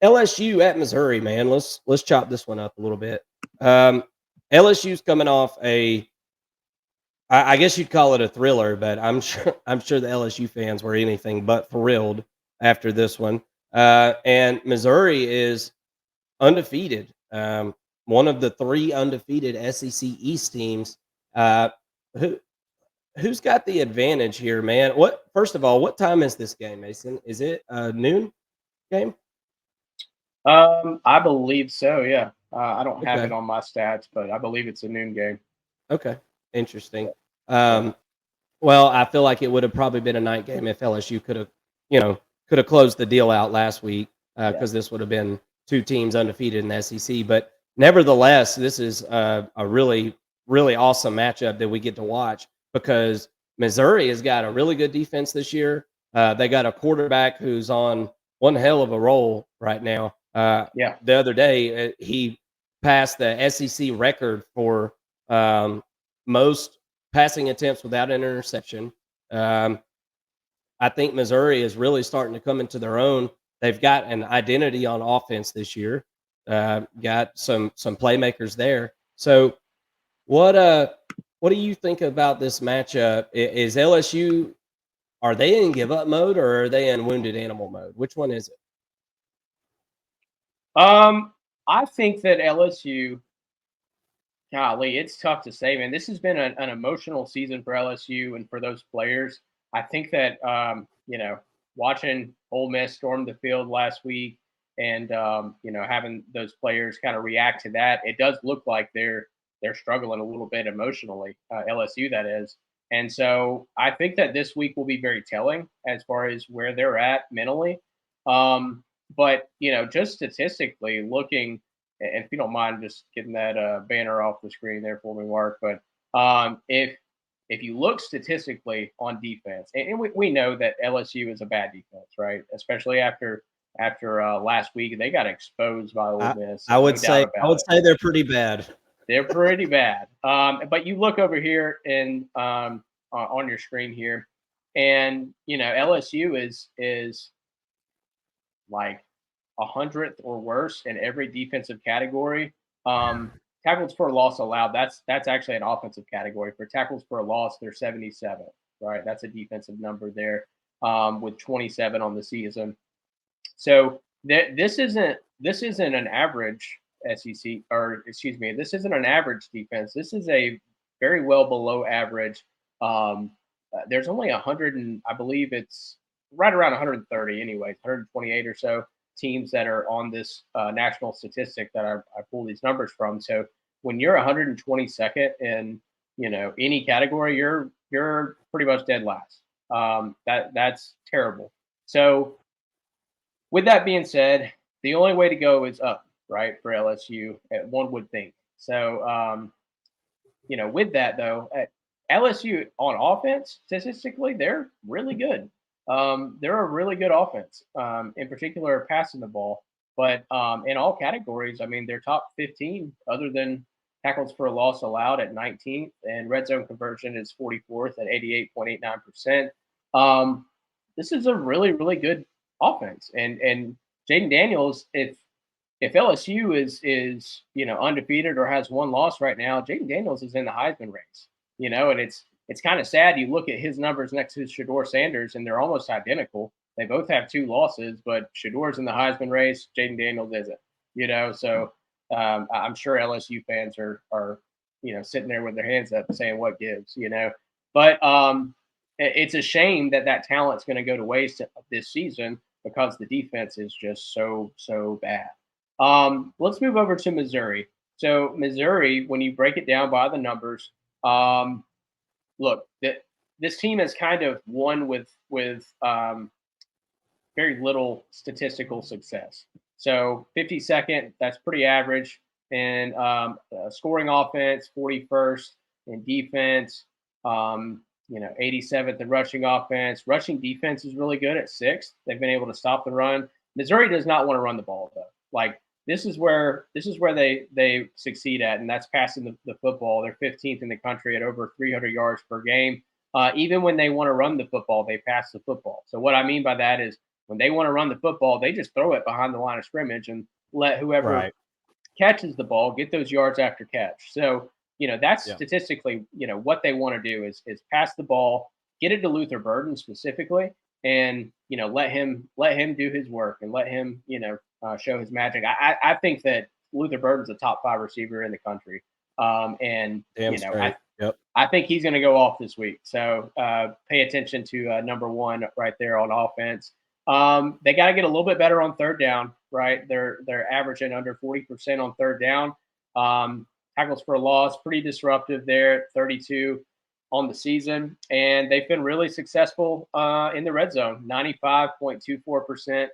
LSU at Missouri, man. Let's chop this one up a little bit. Um, LSU's coming off I guess you'd call it a thriller, but I'm sure the LSU fans were anything but thrilled after this one. And Missouri is undefeated. One of the three undefeated SEC East teams. Uh, who who's got the advantage here, man? What first of all, what time is this game, Mason? Is it a noon game? I believe so. Yeah. I don't have it Okay. on my stats, but I believe it's a noon game. Okay. Interesting. Yeah. Um, well, I feel like it would have probably been a night game if LSU could have closed the deal out last week Yeah. because this would have been two teams undefeated in the SEC. But nevertheless, this is a really really awesome matchup that we get to watch because Missouri has got a really good defense this year. They got a quarterback who's on one hell of a roll right now. Yeah. The other day, he passed the SEC record for most passing attempts without an interception. Um, I think Missouri is really starting to come into their own. They've got an identity on offense this year. Got some playmakers there. So what do you think about this matchup? Is LSU, are they in give up mode or are they in wounded animal mode? Which one is it? Um, I think that LSU, golly, it's tough to say, man. This has been an emotional season for LSU and for those players. I think that watching Ole Miss storm the field last week and having those players kind of react to that, it does look like they're struggling a little bit emotionally. LSU, that is. And so I think that this week will be very telling as far as where they're at mentally. Um, but just statistically looking, and if you don't mind just getting that banner off the screen there for me, Mark. But if you look statistically on defense, and we know that LSU is a bad defense, right? Especially after last week, they got exposed by Ole I Miss, I would no doubt say I about would it. say they're pretty bad. They're pretty bad. But you look over here and on your screen here, and LSU is like 100th or worse in every defensive category. Um, Tackles for a loss allowed. That's actually an offensive category. For tackles for a loss, they're 77th. Right, that's a defensive number there with 27 on the season. So this isn't an average SEC, or excuse me, this isn't an average defense. This is a very well below average. There's only 100 and I believe it's right around 130 anyways, 128 or so teams that are on this national statistic that I pull these numbers from. So when you're 122nd in any category, you're pretty much dead last. That's terrible. So with that being said, the only way to go is up, right, for LSU, one would think. So, with that though, at LSU on offense, statistically, they're really good. They're a really good offense, in particular passing the ball. But in all categories, I mean, they're top 15, other than tackles for a loss allowed at 19th, and red zone conversion is 44th at 88.89%. Um, this is a really, really good offense. And Jaden Daniels, if LSU is undefeated or has one loss right now, Jaden Daniels is in the Heisman race. And it's kind of sad. You look at his numbers next to Shador Sanders, and they're almost identical. They both have two losses, but Shador's in the Heisman race. Jaden Daniels isn't. So I'm sure LSU fans are sitting there with their hands up saying what gives. But it's a shame that talent's going to go to waste this season because the defense is just so bad. Let's move over to Missouri. So Missouri, when you break it down by the numbers, look, this team has kind of won with very little statistical success. So 52nd, that's pretty average. And scoring offense, 41st in defense, 87th in rushing offense. Rushing defense is really good at 6th. They've been able to stop the run. Missouri does not want to run the ball though. Like this is where they succeed at, and that's passing the football. They're 15th in the country at over 300 yards per game. Even when they want to run the football, they pass the football. So what I mean by that is When they want to run the football, they just throw it behind the line of scrimmage and let whoever Right. catches the ball get those yards after catch. So, that's Yeah. statistically, what they want to do is pass the ball, get it to Luther Burden specifically, and let him do his work and let him show his magic. I think that Luther Burden's a top 5 receiver in the country, and Damn straight. Yep. I think he's going to go off this week. So pay attention to number one right there on offense. They got to get a little bit better on third down, right? They're averaging under 40% on third down. Tackles for a loss, pretty disruptive there, 32 on the season, and they've been really successful in the red zone, 95.24%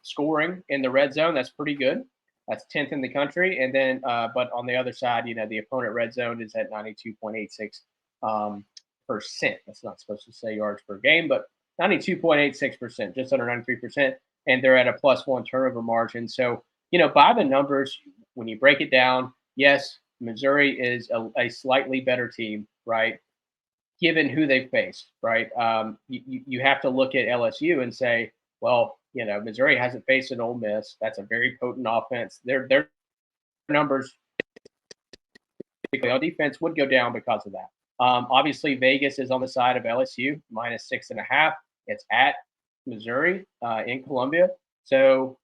scoring in the red zone. That's pretty good. That's 10th in the country. And then, but on the other side, the opponent red zone is at 92.86 percent. That's not supposed to say yards per game, but 92.86%, just under 93%. And they're at a +1 turnover margin. So, by the numbers, when you break it down, yes, Missouri is a slightly better team, right? Given who they faced, right? You have to look at LSU and say, well, Missouri hasn't faced an Ole Miss. That's a very potent offense. Their numbers on defense would go down because of that. Obviously, Vegas is on the side of LSU, -6.5. It's at Missouri in Columbia. So,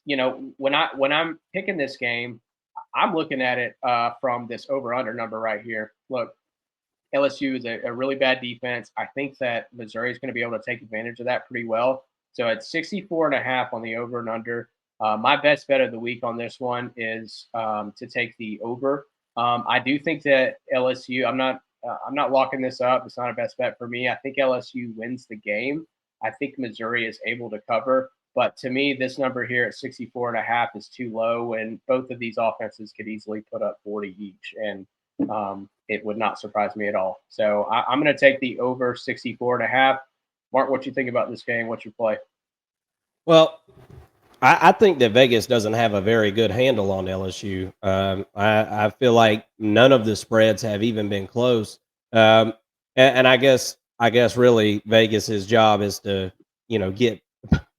when I'm picking this game, I'm looking at it from this over/under number right here. Look, LSU is a really bad defense. I think that Missouri is going to be able to take advantage of that pretty well. So at 64.5 on the over and under. My best bet of the week on this one is to take the over. I do think that LSU. I'm not locking this up. It's not a best bet for me. I think LSU wins the game. I think Missouri is able to cover. But to me, this number here at 64.5 is too low, and both of these offenses could easily put up 40 each. And it would not surprise me at all. So I'm going to take the over 64.5. Mark, what you think about this game? What's your play? Well, I think that Vegas doesn't have a very good handle on LSU. I feel like none of the spreads have even been close. And I guess really Vegas's job is to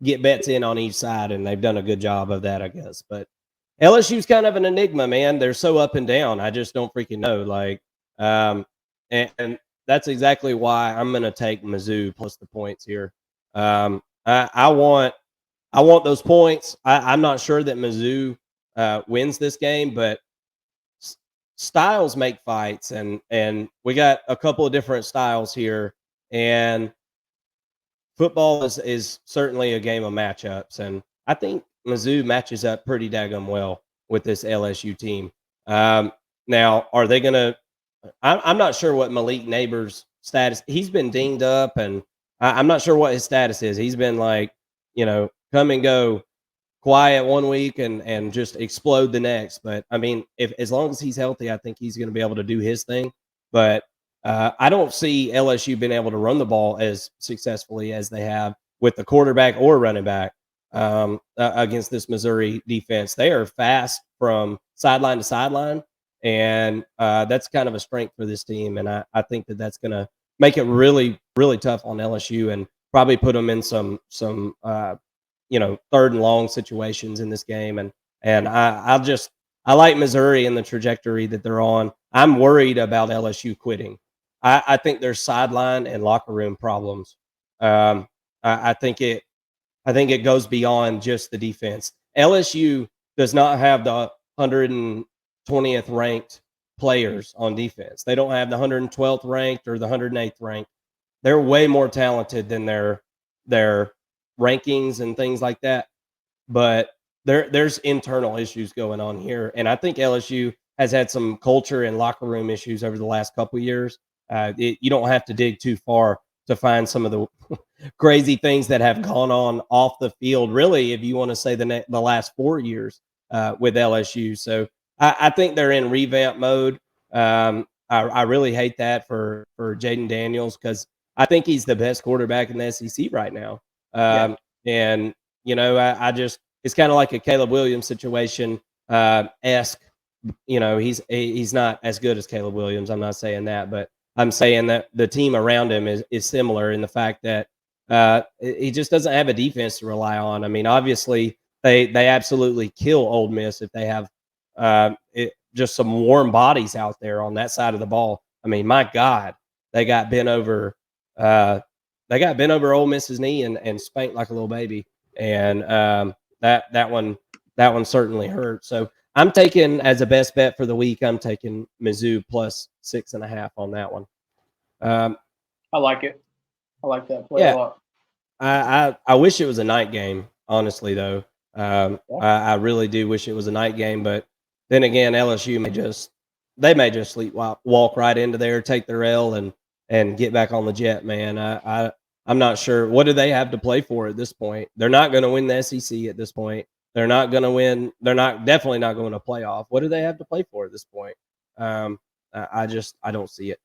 get bets in on each side, and they've done a good job of that, I guess. But LSU's kind of an enigma, man. They're so up and down. I just don't freaking know. Like, and that's exactly why I'm going to take Mizzou plus the points here. I want those points. I'm not sure that Mizzou wins this game, but styles make fights, and we got a couple of different styles here, and football is certainly a game of matchups, and I think Mizzou matches up pretty daggum well with this LSU team. Now, are they going to? I'm not sure what Malik Neighbors' status. He's been dinged up, and I'm not sure what his status is. He's been like, come and go, quiet one week and just explode the next. But I mean, if as long as he's healthy, I think he's going to be able to do his thing. But I don't see LSU being able to run the ball as successfully as they have with the quarterback or running back against this Missouri defense. They are fast from sideline to sideline, and that's kind of a strength for this team. And I think that that's going to make it really, really tough on LSU and probably put them in some third and long situations in this game. And I like Missouri and the trajectory that they're on. I'm worried about LSU quitting. I think there's sideline and locker room problems. I think it goes beyond just the defense. LSU does not have the 120th ranked players on defense. They don't have the 112th ranked or the 108th ranked. They're way more talented than their rankings and things like that. But there's internal issues going on here, and I think LSU has had some culture and locker room issues over the last couple of years. You don't have to dig too far to find some of the crazy things that have gone on off the field. Really, if you want to say the last 4 years with LSU, so I think they're in revamp mode. I really hate that for Jaden Daniels because I think he's the best quarterback in the SEC right now. Yeah. And I just it's kind of like a Caleb Williams situation esque. He's not as good as Caleb Williams. I'm not saying that, but I'm saying that the team around him is similar in the fact that He just doesn't have a defense to rely on. I mean, obviously they absolutely kill Ole Miss if they have just some warm bodies out there on that side of the ball. I mean, my God, they got bent over. They got bent over Ole Miss's knee and spanked like a little baby, and that one certainly hurt. So I'm taking as a best bet for the week. I'm taking Mizzou plus 6.5 on that one. I like it. I like that play a Yeah, lot. I wish it was a night game. Honestly, though, Yeah. I really do wish it was a night game. But then again, LSU may just walk right into there, take their L, and get back on the jet. Man, I'm not sure. What do they have to play for at this point? They're not going to win the SEC at this point. They're not going to win. They're definitely not going to playoff. What do they have to play for at this point? I don't see it.